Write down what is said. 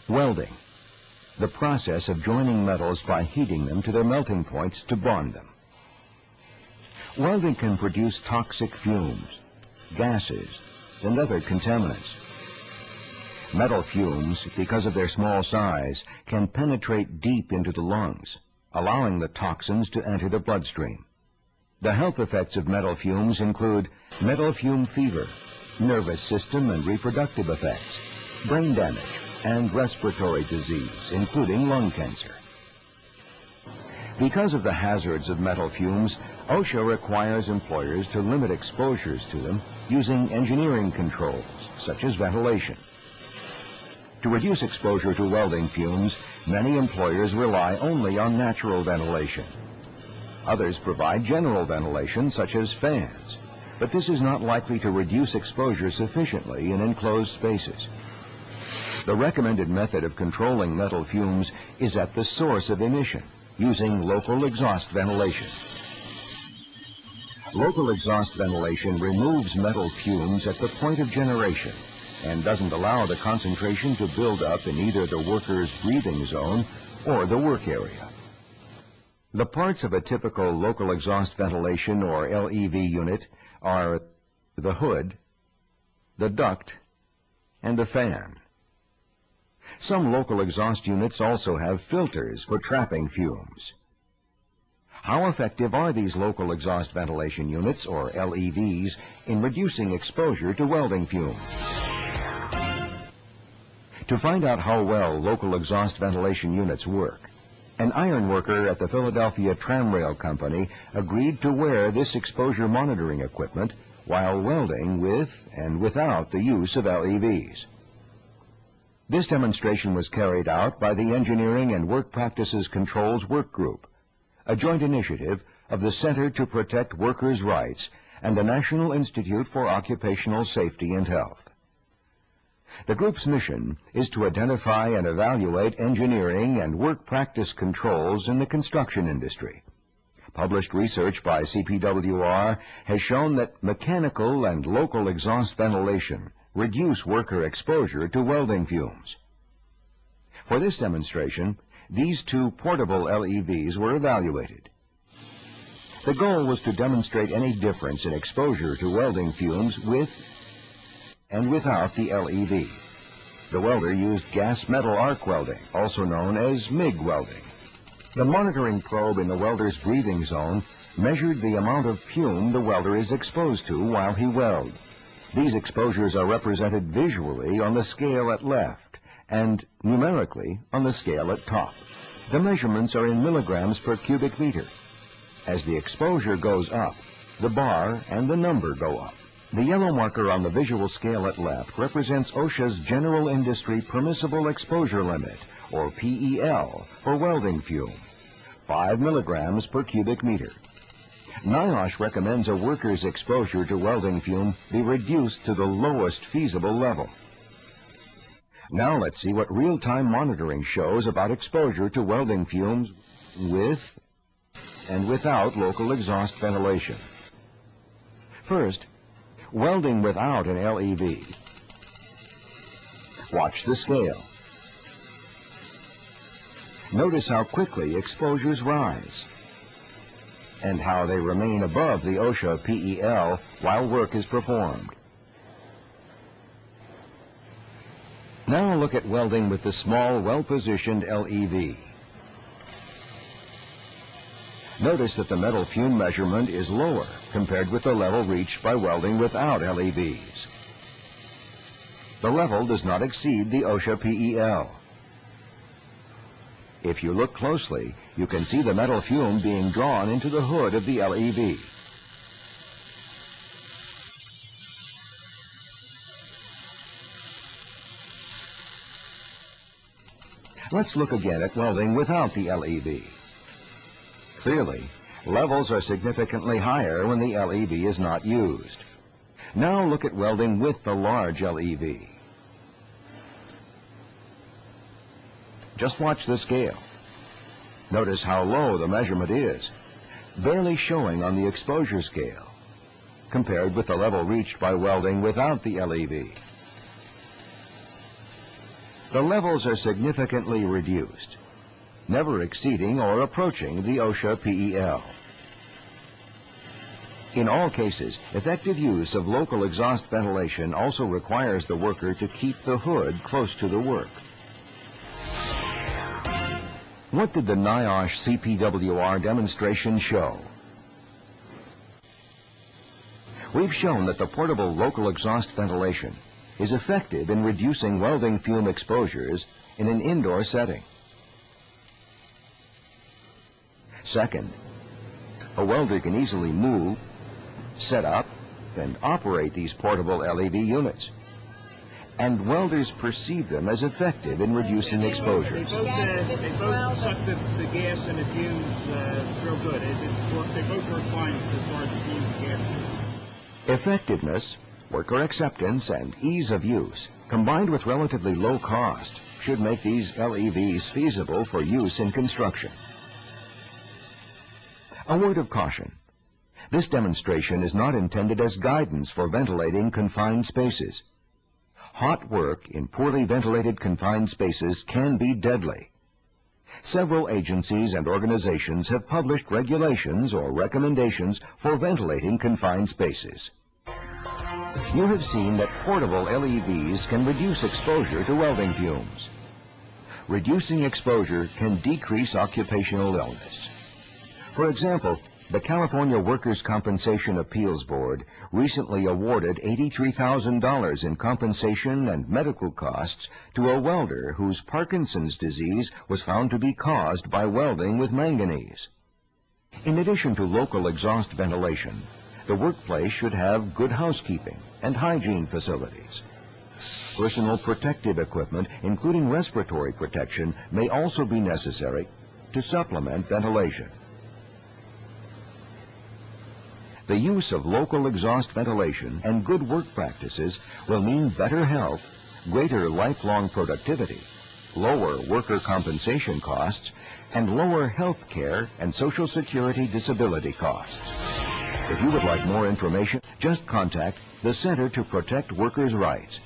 Welding, the process of joining metals by heating them to their melting points to bond them. Welding can produce toxic fumes, gases, and other contaminants. Metal fumes, because of their small size, can penetrate deep into the lungs, allowing the toxins to enter the bloodstream. The health effects of metal fumes include metal fume fever, nervous system and reproductive effects, brain damage, and respiratory disease, including lung cancer. Because of the hazards of metal fumes, OSHA requires employers to limit exposures to them using engineering controls, such as ventilation. To reduce exposure to welding fumes, many employers rely only on natural ventilation. Others provide general ventilation, such as fans, but this is not likely to reduce exposure sufficiently in enclosed spaces. The recommended method of controlling metal fumes is at the source of emission, using local exhaust ventilation. Local exhaust ventilation removes metal fumes at the point of generation and doesn't allow the concentration to build up in either the worker's breathing zone or the work area. The parts of a typical local exhaust ventilation or LEV unit are the hood, the duct, and the fan. Some local exhaust units also have filters for trapping fumes. How effective are these local exhaust ventilation units, or LEVs, in reducing exposure to welding fumes? To find out how well local exhaust ventilation units work, an iron worker at the Philadelphia Tramrail Company agreed to wear this exposure monitoring equipment while welding with and without the use of LEVs. This demonstration was carried out by the Engineering and Work Practices Controls Work Group, a joint initiative of the Center to Protect Workers' Rights and the National Institute for Occupational Safety and Health. The group's mission is to identify and evaluate engineering and work practice controls in the construction industry. Published research by CPWR has shown that mechanical and local exhaust ventilation reduce worker exposure to welding fumes. For this demonstration, these two portable LEVs were evaluated. The goal was to demonstrate any difference in exposure to welding fumes with and without the LEV. The welder used gas metal arc welding, also known as MIG welding. The monitoring probe in the welder's breathing zone measured the amount of fume the welder is exposed to while he welds. These exposures are represented visually on the scale at left and numerically on the scale at top. The measurements are in milligrams per cubic meter. As the exposure goes up, the bar and the number go up. The yellow marker on the visual scale at left represents OSHA's General Industry Permissible Exposure Limit, or PEL, for welding fume, 5 milligrams per cubic meter. NIOSH recommends a worker's exposure to welding fume be reduced to the lowest feasible level. Now let's see what real-time monitoring shows about exposure to welding fumes with and without local exhaust ventilation. First, welding without an LEV. Watch the scale. Notice how quickly exposures rise and how they remain above the OSHA PEL while work is performed. Now look at welding with the small, well-positioned LEV. Notice that the metal fume measurement is lower compared with the level reached by welding without LEVs. The level does not exceed the OSHA PEL. If you look closely, you can see the metal fume being drawn into the hood of the LEV. Let's look again at welding without the LEV. Clearly, levels are significantly higher when the LEV is not used. Now look at welding with the large LEV. Just watch the scale. Notice how low the measurement is, barely showing on the exposure scale, compared with the level reached by welding without the LEV. the levels are significantly reduced, never exceeding or approaching the OSHA PEL. In all cases, effective use of local exhaust ventilation also requires the worker to keep the hood close to the work. What did the NIOSH CPWR demonstration show? We've shown that the portable local exhaust ventilation is effective in reducing welding fume exposures in an indoor setting. Second, a welder can easily move, set up, and operate these portable LEV units. And welders perceive them as effective in reducing exposures. They both suck the gas and the fumes real good. They both work fine as far as the fumes and gas. Effectiveness, worker acceptance, and ease of use, combined with relatively low cost, should make these LEVs feasible for use in construction. A word of caution. This demonstration is not intended as guidance for ventilating confined spaces. Hot work in poorly ventilated confined spaces can be deadly. Several agencies and organizations have published regulations or recommendations for ventilating confined spaces. You have seen that portable LEVs can reduce exposure to welding fumes. Reducing exposure can decrease occupational illness. For example, the California Workers' Compensation Appeals Board recently awarded $83,000 in compensation and medical costs to a welder whose Parkinson's disease was found to be caused by welding with manganese. In addition to local exhaust ventilation, the workplace should have good housekeeping and hygiene facilities. Personal protective equipment, including respiratory protection, may also be necessary to supplement ventilation. The use of local exhaust ventilation and good work practices will mean better health, greater lifelong productivity, lower worker compensation costs, and lower health care and Social Security disability costs. If you would like more information, just contact the Center to Protect Workers' Rights.